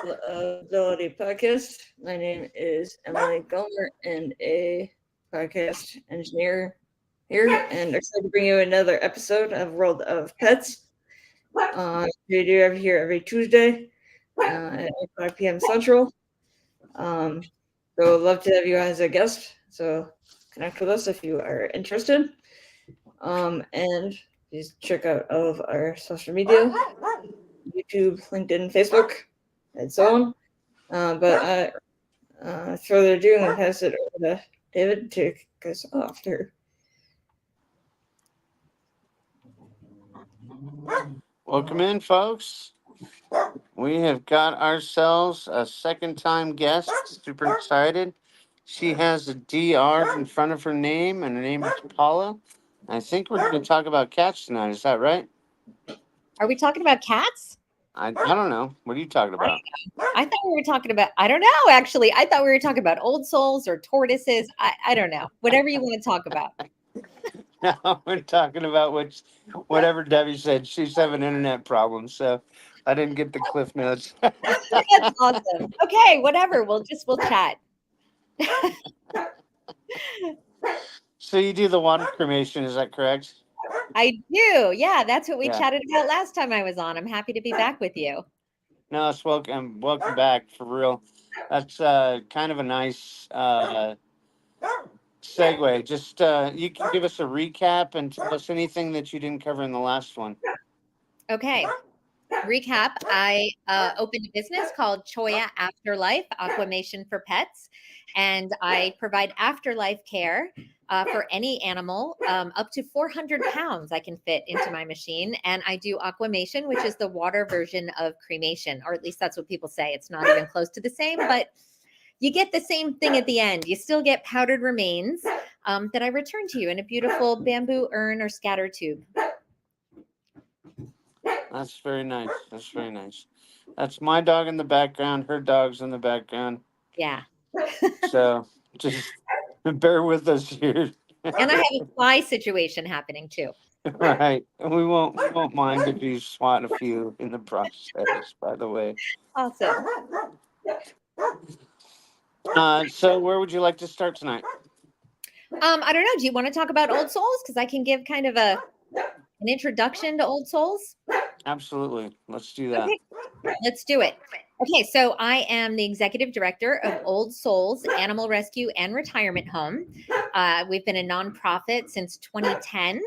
Ability Podcast. My name is Emily Gomer, and a podcast engineer here, and excited to bring you another episode of World of Pets. We do have here every Tuesday at 5 p.m. Central. Um, so, love to have you as a guest. So, connect with us if you are interested. And please check out all of our social media: YouTube, LinkedIn, Facebook, and so on. But further ado, I'm going to pass it over to David to kick us off here. Welcome in, folks. We have got ourselves a second-time guest. Super excited. She has a DR in front of her name, and her name is Paula. I think we're going to talk about cats tonight. Is that right? Are we talking about cats? I don't know. What are you talking about? I thought we were talking about, I don't know, actually. I thought we were talking about old souls or tortoises. I don't know. Whatever you want to talk about. No, we're talking about whatever Debbie said. She's having internet problems, so I didn't get the cliff notes. That's awesome. Okay, whatever. We'll chat. So you do the water cremation, is that correct? I do. Yeah, that's what we Yeah. chatted about last time I was on. I'm happy to be back with you. No, it's welcome back, for real. That's kind of a nice segue. Just you can give us a recap and tell us anything that you didn't cover in the last one. Okay. Recap. I opened a business called Choya Afterlife, Aquamation for Pets. And I provide afterlife care for any animal up to 400 pounds I can fit into my machine. And I do aquamation, which is the water version of cremation, or at least that's what people say. It's not even close to the same, but you get the same thing at the end. You still get powdered remains that I return to you in a beautiful bamboo urn or scatter tube. That's very nice. That's very nice. That's my dog in the background. Her dog's in the background. Yeah. So just bear with us here. And I have a fly situation happening too. Right. And we won't mind if you swat a few in the process, by the way. Awesome. So where would you like to start tonight? I don't know. Do you want to talk about old souls? Because I can give kind of an introduction to old souls. Absolutely. Let's do that. Okay, let's do it. Okay, so I am the executive director of Old Souls Animal Rescue and Retirement Home. We've been a nonprofit since 2010.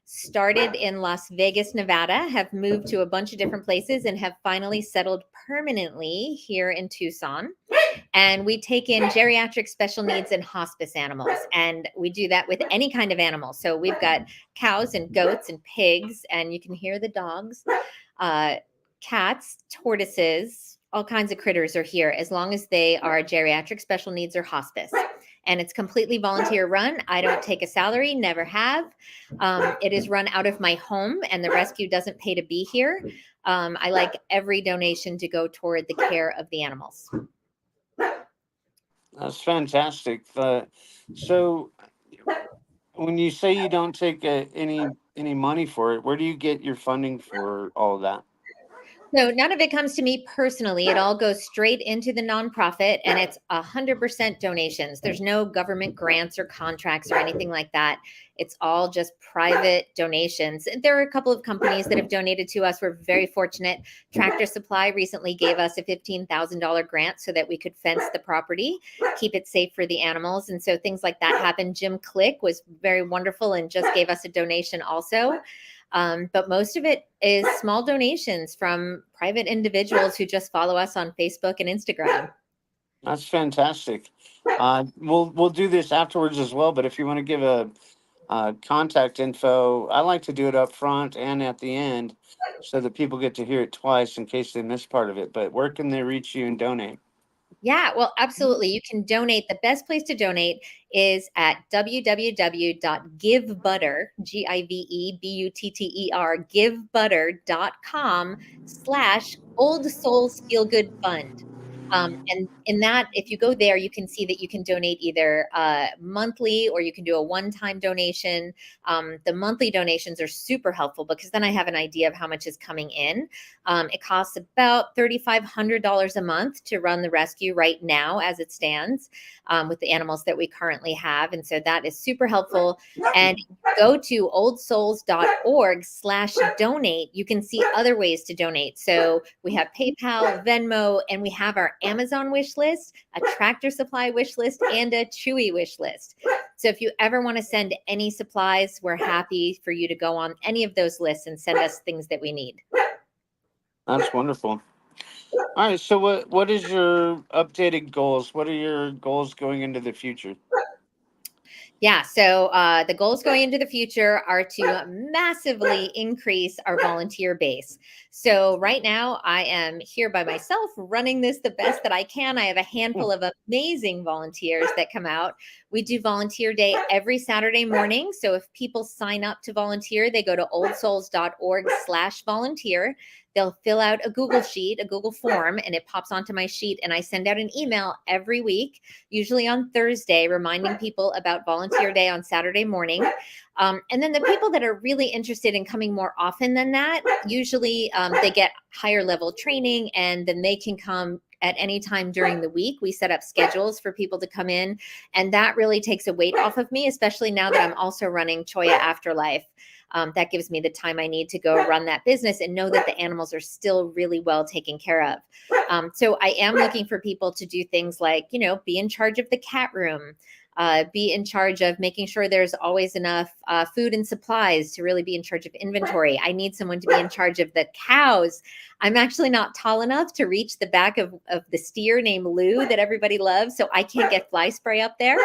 Started in Las Vegas, Nevada, have moved to a bunch of different places, and have finally settled permanently here in Tucson. And we take in geriatric special needs and hospice animals. And we do that with any kind of animal. So we've got cows and goats and pigs, and you can hear the dogs, cats, tortoises, all kinds of critters are here as long as they are geriatric special needs or hospice. And it's completely volunteer run. I don't take a salary, never have. It is run out of my home, and the rescue doesn't pay to be here. I like every donation to go toward the care of the animals. That's fantastic. So when you say you don't take any money for it, where do you get your funding for all of that? So none of it comes to me personally. It all goes straight into the nonprofit, and it's 100% donations. There's no government grants or contracts or anything like that. It's all just private donations. There are a couple of companies that have donated to us. We're very fortunate. Tractor Supply recently gave us a $15,000 grant so that we could fence the property, keep it safe for the animals. And so things like that happen. Jim Click was very wonderful and just gave us a donation also. But most of it is small donations from private individuals who just follow us on Facebook and Instagram. That's fantastic. We'll do this afterwards as well. But if you want to give a contact info, I like to do it up front and at the end so that people get to hear it twice in case they miss part of it. But where can they reach you and donate? Yeah, well, absolutely. You can donate. The best place to donate is at www.givebutter, GIVEBUTTER, givebutter.com/Old Souls Feel Good Fund. And in that, if you go there, you can see that you can donate either monthly or you can do a one-time donation. The monthly donations are super helpful because then I have an idea of how much is coming in. It costs about $3,500 a month to run the rescue right now as it stands, with the animals that we currently have. And so that is super helpful. And go to oldsouls.org/donate. You can see other ways to donate. So we have PayPal, Venmo, and we have our Amazon wish list, a Tractor Supply wish list, and a Chewy wish list. So if you ever want to send any supplies, we're happy for you to go on any of those lists and send us things that we need. That's wonderful. All right. So what is your updated goals? What are your goals going into the future? Yeah, so the goals going into the future are to massively increase our volunteer base. So right now I am here by myself running this the best that I can. I have a handful of amazing volunteers that come out. We do volunteer day every Saturday morning. So if people sign up to volunteer, they go to oldsouls.org/volunteer. They'll fill out a Google sheet, a Google form, and it pops onto my sheet. And I send out an email every week, usually on Thursday, reminding people about volunteer day on Saturday morning. And then the people that are really interested in coming more often than that, usually they get higher level training and then they can come at any time during the week. We set up schedules for people to come in, and that really takes a weight off of me, especially now that I'm also running Choya Afterlife. That gives me the time I need to go run that business and know that the animals are still really well taken care of. So I am looking for people to do things like, be in charge of the cat room, be in charge of making sure there's always enough food and supplies to really be in charge of inventory. I need someone to be in charge of the cows. I'm actually not tall enough to reach the back of the steer named Lou that everybody loves, so I can't get fly spray up there.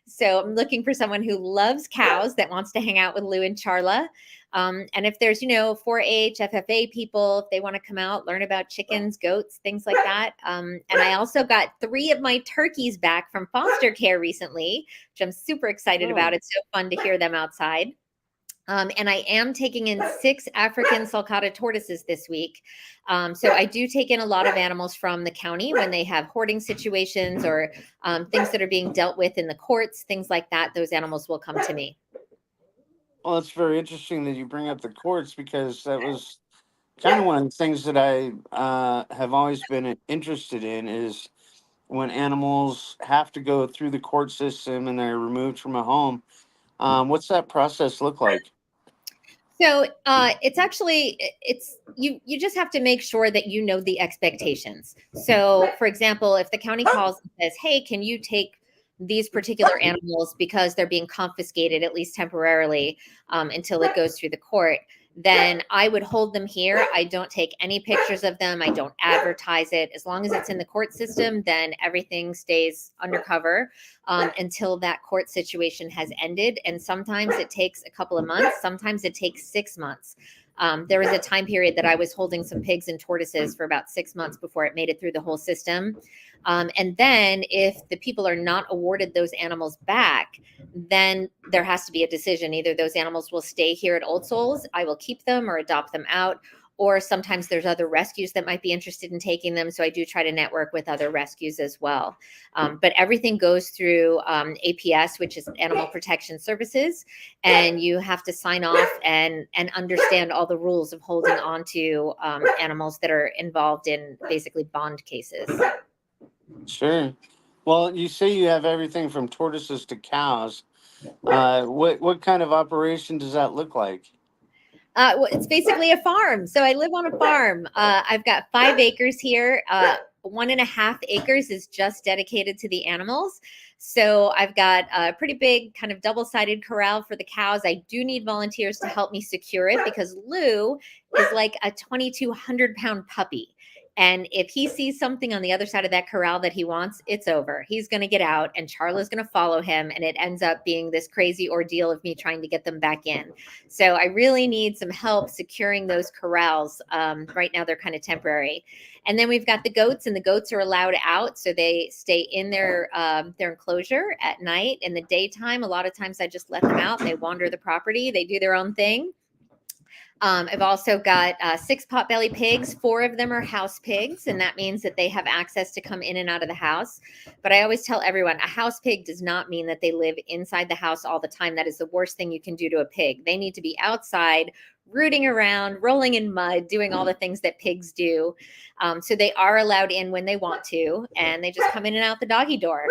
So I'm looking for someone who loves cows that wants to hang out with Lou and Charla. And if there's, 4-H, FFA people, if they want to come out, learn about chickens, goats, things like that. And I also got 3 of my turkeys back from foster care recently, which I'm super excited about. It's so fun to hear them outside. And I am taking in 6 African sulcata tortoises this week. So I do take in a lot of animals from the county when they have hoarding situations or things that are being dealt with in the courts, things like that. Those animals will come to me. Well, it's very interesting that you bring up the courts because that was kind of one of the things that I have always been interested in is when animals have to go through the court system and they're removed from a home. What's that process look like? So it's you just have to make sure that you know the expectations. So for example, if the county calls and says, hey, can you take these particular animals because they're being confiscated, at least temporarily, until it goes through the court, then I would hold them here. I don't take any pictures of them. I don't advertise it. As long as it's in the court system, then everything stays undercover until that court situation has ended. And sometimes it takes a couple of months. Sometimes it takes 6 months. There was a time period that I was holding some pigs and tortoises for about 6 months before it made it through the whole system. And then if the people are not awarded those animals back, then there has to be a decision. Either those animals will stay here at Old Souls, I will keep them or adopt them out, or sometimes there's other rescues that might be interested in taking them. So I do try to network with other rescues as well. But everything goes through APS, which is Animal Protection Services, and you have to sign off and understand all the rules of holding on to animals that are involved in basically bond cases. Sure. Well, you say you have everything from tortoises to cows. What kind of operation does that look like? Well, it's basically a farm. So I live on a farm. I've got 5 acres here. 1.5 acres is just dedicated to the animals. So I've got a pretty big kind of double-sided corral for the cows. I do need volunteers to help me secure it because Lou is like a 2,200-pound puppy. And if he sees something on the other side of that corral that he wants, it's over. He's going to get out and Charla's going to follow him. And it ends up being this crazy ordeal of me trying to get them back in. So I really need some help securing those corrals. Right now, they're kind of temporary. And then we've got the goats, and the goats are allowed out. So they stay in their enclosure at night. In the daytime, a lot of times I just let them out. They wander the property. They do their own thing. I've also got 6 potbelly pigs. 4 of them are house pigs, and that means that they have access to come in and out of the house. But I always tell everyone, a house pig does not mean that they live inside the house all the time. That is the worst thing you can do to a pig. They need to be outside, rooting around, rolling in mud, doing all the things that pigs do. So they are allowed in when they want to, and they just come in and out the doggy door.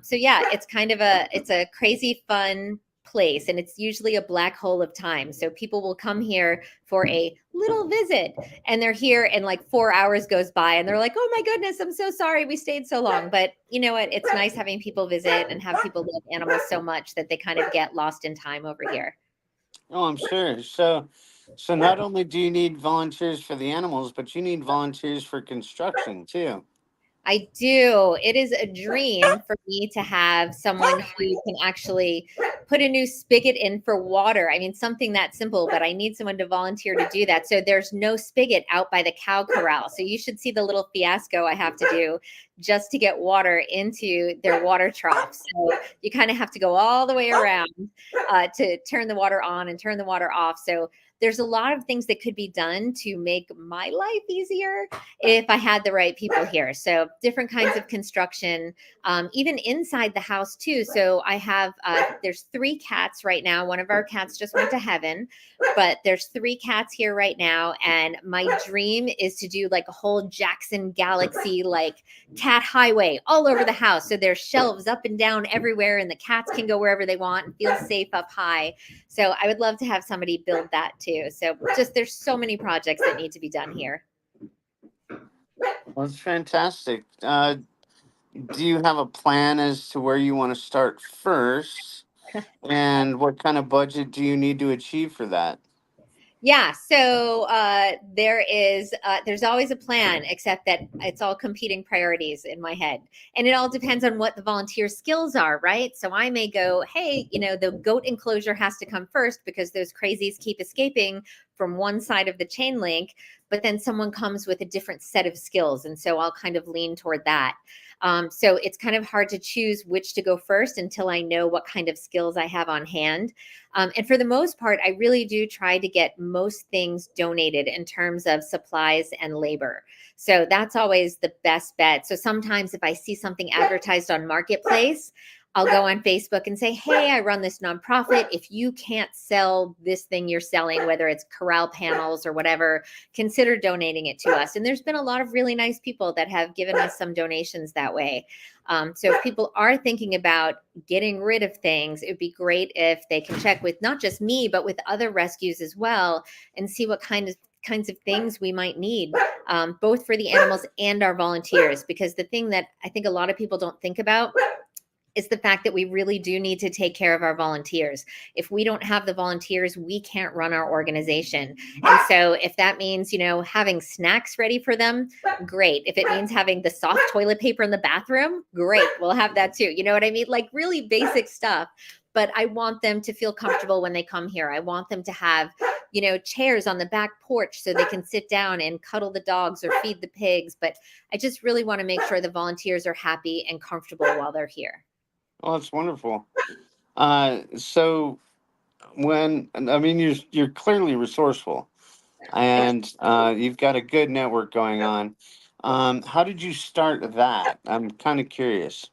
So yeah, it's kind of it's a crazy fun place, and it's usually a black hole of time. So people will come here for a little visit, and they're here and like 4 hours goes by and they're like, oh my goodness, I'm so sorry we stayed so long. But you know what, it's nice having people visit and have people love animals so much that they kind of get lost in time over here. Oh, I'm sure. So not only do you need volunteers for the animals, but you need volunteers for construction too. I do. It is a dream for me to have someone who can actually put a new spigot in for water. I mean, something that simple, but I need someone to volunteer to do that. So there's no spigot out by the cow corral. So you should see the little fiasco I have to do just to get water into their water trough. So you kind of have to go all the way around to turn the water on and turn the water off. So there's a lot of things that could be done to make my life easier if I had the right people here. So different kinds of construction, even inside the house too. So I have, there's 3 cats right now. One of our cats just went to heaven, but there's 3 cats here right now. And my dream is to do like a whole Jackson Galaxy, like cat highway all over the house. So there's shelves up and down everywhere, and the cats can go wherever they want and feel safe up high. So I would love to have somebody build that too. So just there's so many projects that need to be done here. Well, that's fantastic. Do you have a plan as to where you want to start first, and what kind of budget do you need to achieve for that? Yeah, so there's always a plan, except that it's all competing priorities in my head, and it all depends on what the volunteer skills are, right? So I may go, hey, the goat enclosure has to come first because those crazies keep escaping from one side of the chain link, but then someone comes with a different set of skills, and so I'll kind of lean toward that. So it's kind of hard to choose which to go first until I know what kind of skills I have on hand. And for the most part, I really do try to get most things donated in terms of supplies and labor. So that's always the best bet. So sometimes if I see something advertised on Marketplace, I'll go on Facebook and say, hey, I run this nonprofit. If you can't sell this thing you're selling, whether it's corral panels or whatever, consider donating it to us. And there's been a lot of really nice people that have given us some donations that way. So if people are thinking about getting rid of things, it would be great if they can check with not just me, but with other rescues as well, and see what kinds of things we might need, both for the animals and our volunteers. Because the thing that I think a lot of people don't think about is the fact that we really do need to take care of our volunteers. If we don't have the volunteers, we can't run our organization. And so if that means, having snacks ready for them, great. If it means having the soft toilet paper in the bathroom, great. We'll have that too. You know what I mean? Like really basic stuff. But I want them to feel comfortable when they come here. I want them to have, chairs on the back porch so they can sit down and cuddle the dogs or feed the pigs. But I just really want to make sure the volunteers are happy and comfortable while they're here. Oh, that's wonderful. So you're clearly resourceful, and you've got a good network going on. How did you start that? I'm kind of curious.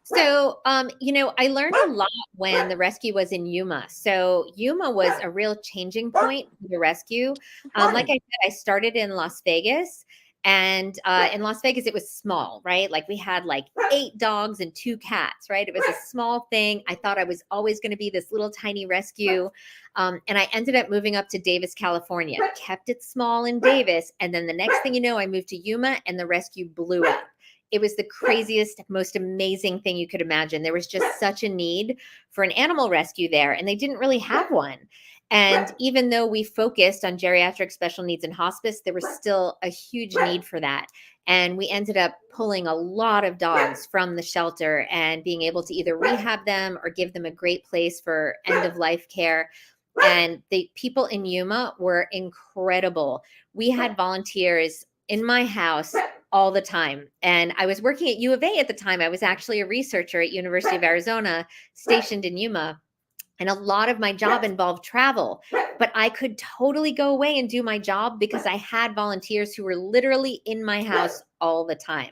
So, I learned a lot when the rescue was in Yuma. So, Yuma was a real changing point for the rescue. Like I said, I started in Las Vegas, and in Las Vegas, it was small, right? Like we had like 8 dogs and 2 cats, right? It was a small thing. I thought I was always going to be this little tiny rescue. And I ended up moving up to Davis, California, kept it small in Davis. And then the next thing you know, I moved to Yuma and the rescue blew up. It was the craziest, most amazing thing you could imagine. There was just such a need for an animal rescue there, and they didn't really have one. And even though we focused on geriatric special needs and hospice, there was still a huge need for that. And we ended up pulling a lot of dogs from the shelter and being able to either rehab them or give them a great place for end of life care. And the people in Yuma were incredible. We had volunteers in my house all the time. And I was working at U of A at the time. I was actually a researcher at University of Arizona stationed in Yuma. And a lot of my job involved travel, but I could totally go away and do my job because I had volunteers who were literally in my house all the time.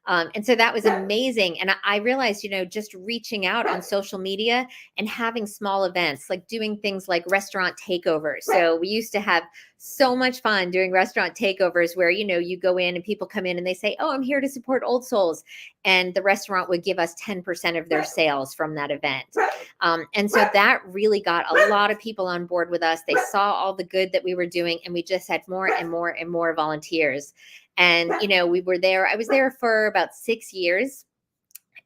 And so that was amazing. And I realized, just reaching out on social media and having small events, like doing things like restaurant takeovers. So we used to have so much fun doing restaurant takeovers where, you go in and people come in and they say, oh, I'm here to support Old Souls. And the restaurant would give us 10% of their sales from that event. And so that really got a lot of people on board with us. They saw all the good that we were doing, and we just had more and more and more volunteers. And, I was there for about 6 years.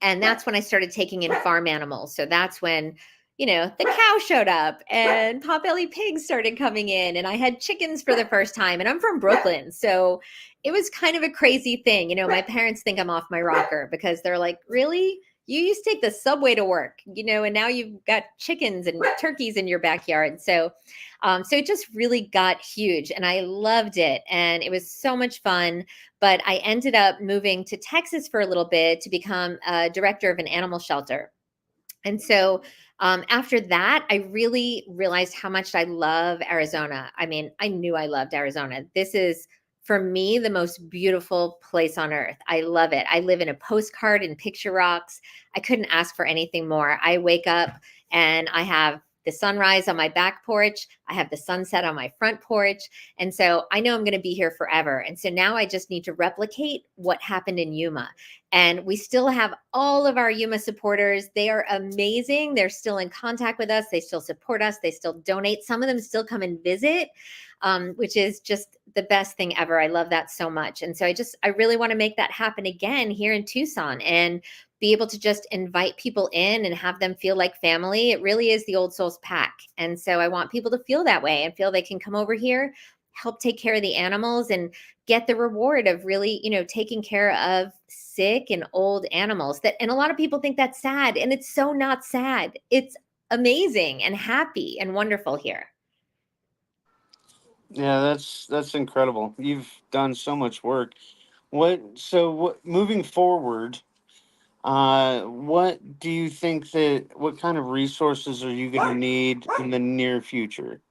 And that's when I started taking in farm animals. So that's when, the cow showed up and potbelly pigs started coming in, and I had chickens for the first time. And I'm from Brooklyn. So it was kind of a crazy thing. My parents think I'm off my rocker because they're like, really? You used to take the subway to work, and now you've got chickens and turkeys in your backyard. So it just really got huge, and I loved it. And it was so much fun. But I ended up moving to Texas for a little bit to become a director of an animal shelter. And so after that, I really realized how much I love Arizona. I mean, I knew I loved Arizona. This is, for me, the most beautiful place on earth. I love it. I live in a postcard in Picture Rocks. I couldn't ask for anything more. I wake up and I have the sunrise on my back porch. I have the sunset on my front porch. And so I know I'm going to be here forever. And so now I just need to replicate what happened in Yuma. And we still have all of our Yuma supporters. They are amazing. They're still in contact with us. They still support us. They still donate. Some of them still come and visit, which is just the best thing ever. I love that so much. And so I really want to make that happen again here in Tucson and be able to just invite people in and have them feel like family. It really is the Old Souls pack. And so I want people to feel that way and feel they can come over here, help take care of the animals, and get the reward of really, taking care of sick and old animals. And a lot of people think that's sad, and it's so not sad. It's amazing and happy and wonderful here. Yeah, that's incredible. You've done so much work. What moving forward, what do you think what kind of resources are you going to need in the near future?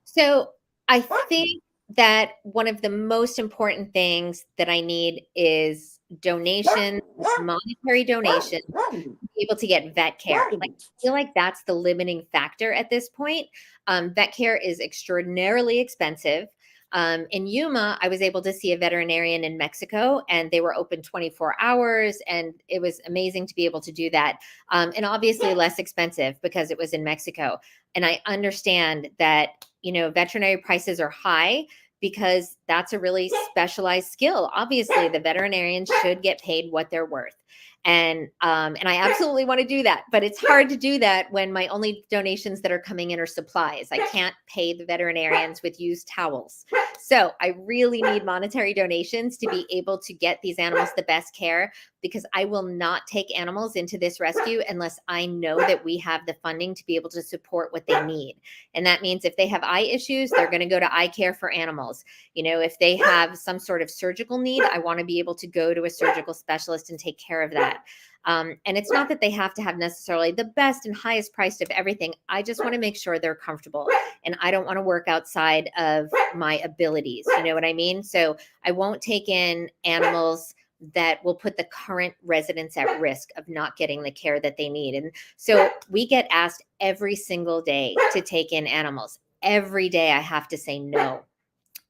So I think that one of the most important things that I need is donation, monetary donation, to be able to get vet care. Like, I feel like that's the limiting factor at this point. Vet care is extraordinarily expensive. In Yuma, I was able to see a veterinarian in Mexico, and they were open 24 hours, and it was amazing to be able to do that. And obviously less expensive because it was in Mexico. And I understand that, veterinary prices are high because that's a really specialized skill. Obviously, the veterinarians should get paid what they're worth. And I absolutely want to do that, but it's hard to do that when my only donations that are coming in are supplies. I can't pay the veterinarians with used towels. So I really need monetary donations to be able to get these animals the best care, because I will not take animals into this rescue unless I know that we have the funding to be able to support what they need. And that means if they have eye issues, they're going to go to eye care for animals. If they have some sort of surgical need, I want to be able to go to a surgical specialist and take care of that. And it's not that they have to have necessarily the best and highest priced of everything. I just want to make sure they're comfortable, and I don't want to work outside of my abilities. You know what I mean? So I won't take in animals that will put the current residents at risk of not getting the care that they need. And so we get asked every single day to take in animals. Every day I have to say no.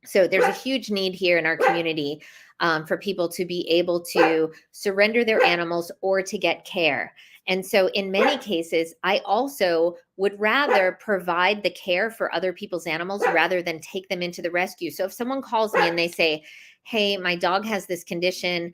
So there's a huge need here in our community for people to be able to surrender their animals or to get care. And so in many cases, I also would rather provide the care for other people's animals rather than take them into the rescue. So if someone calls me and they say, hey, my dog has this condition,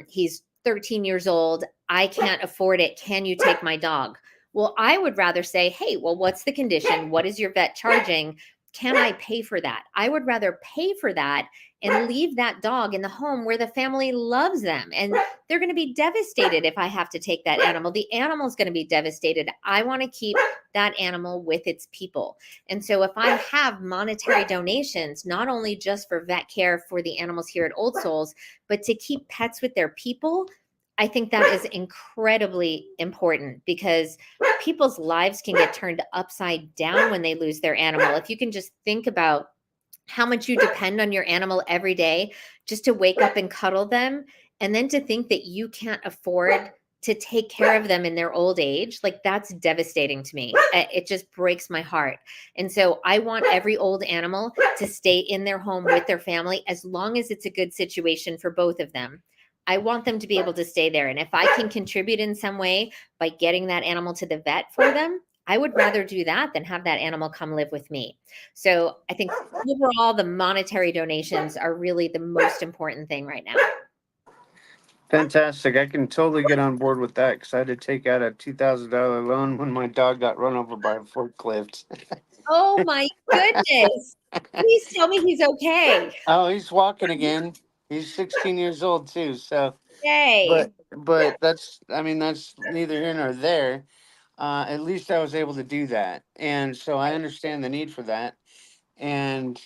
he's 13 years old, I can't afford it, can you take my dog? Well, I would rather say, hey, well, what's the condition? What is your vet charging? Can I pay for that? I would rather pay for that and leave that dog in the home where the family loves them. And they're going to be devastated if I have to take that animal. The animal is going to be devastated. I want to keep that animal with its people. And so if I have monetary donations, not only just for vet care for the animals here at Old Souls, but to keep pets with their people, I think that is incredibly important, because people's lives can get turned upside down when they lose their animal. If you can just think about how much you depend on your animal every day just to wake up and cuddle them, and then to think that you can't afford to take care of them in their old age, like that's devastating to me. It just breaks my heart. And so I want every old animal to stay in their home with their family as long as it's a good situation for both of them. I want them to be able to stay there. And if I can contribute in some way by getting that animal to the vet for them, I would rather do that than have that animal come live with me. So I think overall, the monetary donations are really the most important thing right now. Fantastic. I can totally get on board with that because I had to take out a $2,000 loan when my dog got run over by a forklift. Oh my goodness. Please tell me he's okay. Oh, he's walking again. He's 16 years old too. So, Yay. but that's, I mean, that's neither here nor there. At least I was able to do that, and so I understand the need for that. And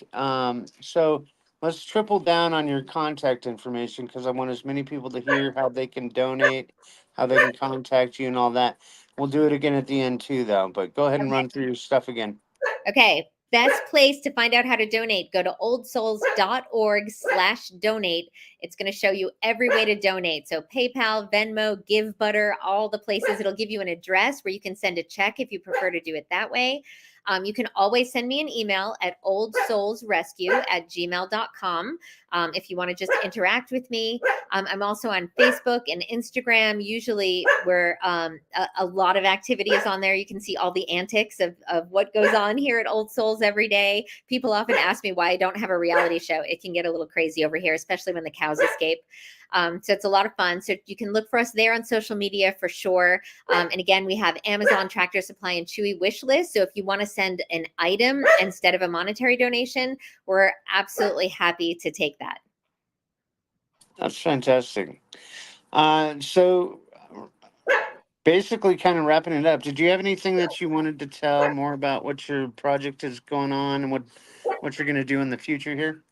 so let's triple down on your contact information because I want as many people to hear how they can donate, how they can contact you, and all that. We'll do it again at the end too, though. But go ahead and run through your stuff again. Okay. Best place to find out how to donate, go to oldsouls.org/donate. It's going to show you every way to donate. So PayPal, Venmo, Give Butter, all the places. It'll give you an address where you can send a check if you prefer to do it that way. You can always send me an email at oldsoulsrescue@gmail.com if you want to just interact with me. I'm also on Facebook and Instagram, usually where a lot of activity is on there. You can see all the antics of what goes on here at Old Souls every day. People often ask me why I don't have a reality show. It can get a little crazy over here, especially when the cows escape. So it's a lot of fun. So you can look for us there on social media for sure. And again, we have Amazon, Tractor Supply, and Chewy wish list. So if you want to send an item instead of a monetary donation, we're absolutely happy to take that. That's fantastic. So basically, kind of wrapping it up. Did you have anything that you wanted to tell more about what your project is going on and what you're going to do in the future here?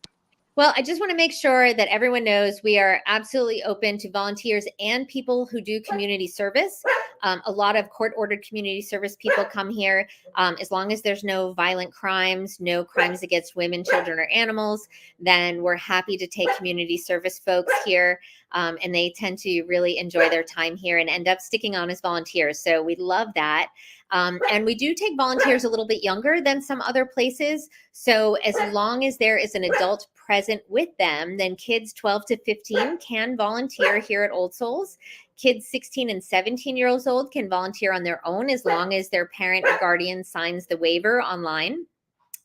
Well, I just want to make sure that everyone knows we are absolutely open to volunteers and people who do community service. A lot of court-ordered community service people come here. As long as there's no violent crimes, no crimes against women, children, or animals, then we're happy to take community service folks here. And they tend to really enjoy their time here and end up sticking on as volunteers. So we love that. And we do take volunteers a little bit younger than some other places. So as long as there is an adult present with them, then kids 12 to 15 can volunteer here at Old Souls. Kids 16 and 17 years old can volunteer on their own as long as their parent or guardian signs the waiver online.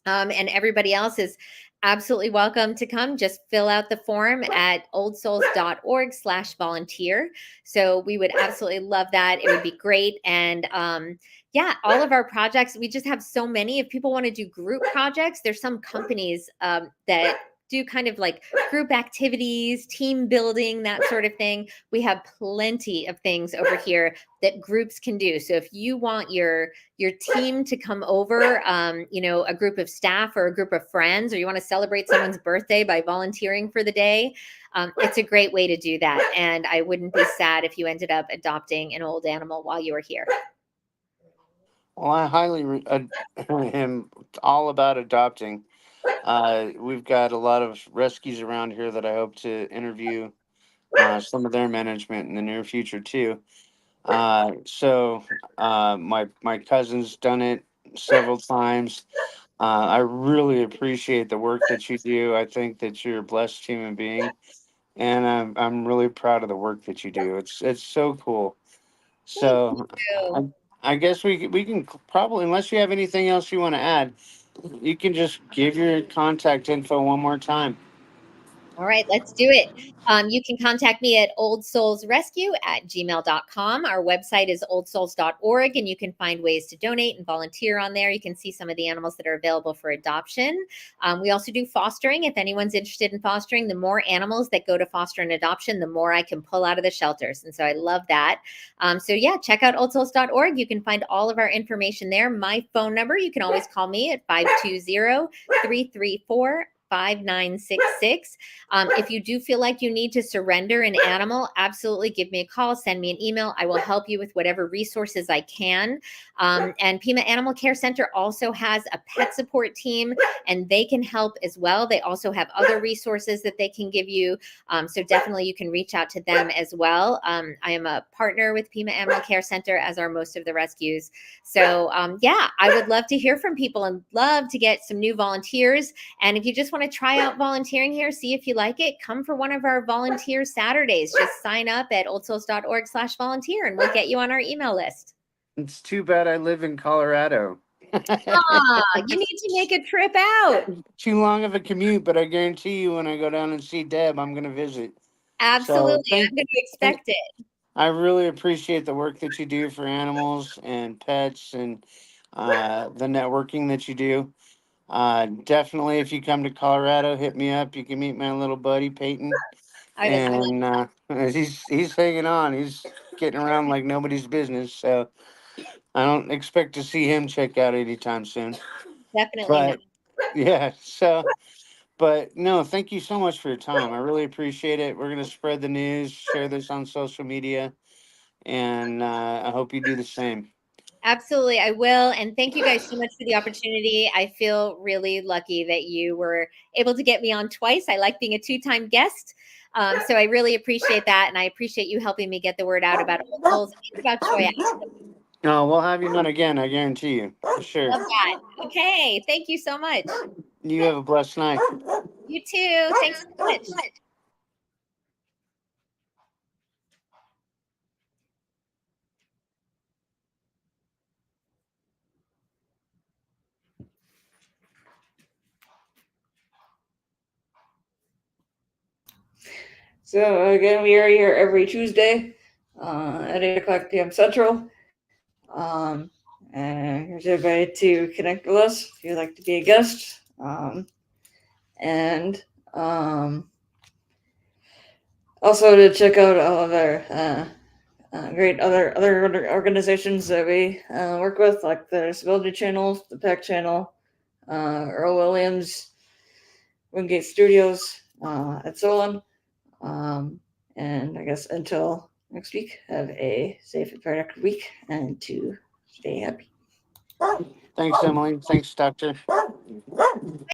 And everybody else is absolutely welcome to come. Just fill out the form at oldsouls.org/volunteer. So we would absolutely love that. It would be great. And yeah, all of our projects, we just have so many. If people want to do group projects, there's some companies that do kind of like group activities, team building, that sort of thing. We have plenty of things over here that groups can do. So if you want your team to come over, a group of staff or a group of friends, or you want to celebrate someone's birthday by volunteering for the day, it's a great way to do that. And I wouldn't be sad if you ended up adopting an old animal while you were here. Well, I highly am all about adopting. We've got a lot of rescues around here that I hope to interview some of their management in the near future too. My cousin's done it several times. I really appreciate the work that you do. I think that you're a blessed human being, and I'm really proud of the work that you do. It's so cool. So I guess we can probably, unless you have anything else you want to add, you can just give your contact info one more time. All right, let's do it. You can contact me at oldsoulsrescue@gmail.com. Our website is oldsouls.org, and you can find ways to donate and volunteer on there. You can see some of the animals that are available for adoption. We also do fostering. If anyone's interested in fostering, the more animals that go to foster and adoption, the more I can pull out of the shelters. And so I love that. So yeah, check out oldsouls.org. You can find all of our information there. My phone number, you can always call me at 520-334 5966. If you do feel like you need to surrender an animal, absolutely give me a call, send me an email. I will help you with whatever resources I can. And Pima Animal Care Center also has a pet support team, and they can help as well. They also have other resources that they can give you. So definitely you can reach out to them as well. I am a partner with Pima Animal Care Center, as are most of the rescues. So yeah, I would love to hear from people and love to get some new volunteers. And if you just want to try out volunteering here, see if you like it, come for one of our volunteer Saturdays. Just sign up at oldsouls.org/volunteer and we'll get you on our email list. It's too bad I live in Colorado. You need to make a trip out. Too long of a commute, but I guarantee you when I go down and see Deb, I'm going to visit. Absolutely. So I'm going to expect it. I really appreciate the work that you do for animals and pets and the networking that you do. Definitely, if you come to Colorado, hit me up. You can meet my little buddy Peyton, I would and he's hanging on. He's getting around like nobody's business. So I don't expect to see him check out anytime soon. definitely not. But yeah, so. But no, thank you so much for your time. I really appreciate it. We're gonna spread the news, share this on social media, and I hope you do the same. Absolutely, I will. And thank you guys so much for the opportunity. I feel really lucky that you were able to get me on twice. I like being a two-time guest. So I really appreciate that. And I appreciate you helping me get the word out about Old Souls and about Joy. No, we'll have you on again. I guarantee you, for sure. Love that. Okay, thank you so much. You have a blessed night. You too. Thanks so much. So again, we are here every Tuesday at 8 o'clock p.m. Central. And here's everybody to connect with us if you'd like to be a guest. And also to check out all of our great other organizations that we work with, like the Disability Channel, the PAC Channel, Earl Williams, Wingate Studios, and so on. And I guess until next week, have a safe and productive week, and to stay happy. Thanks, Emily. Thanks, Doctor.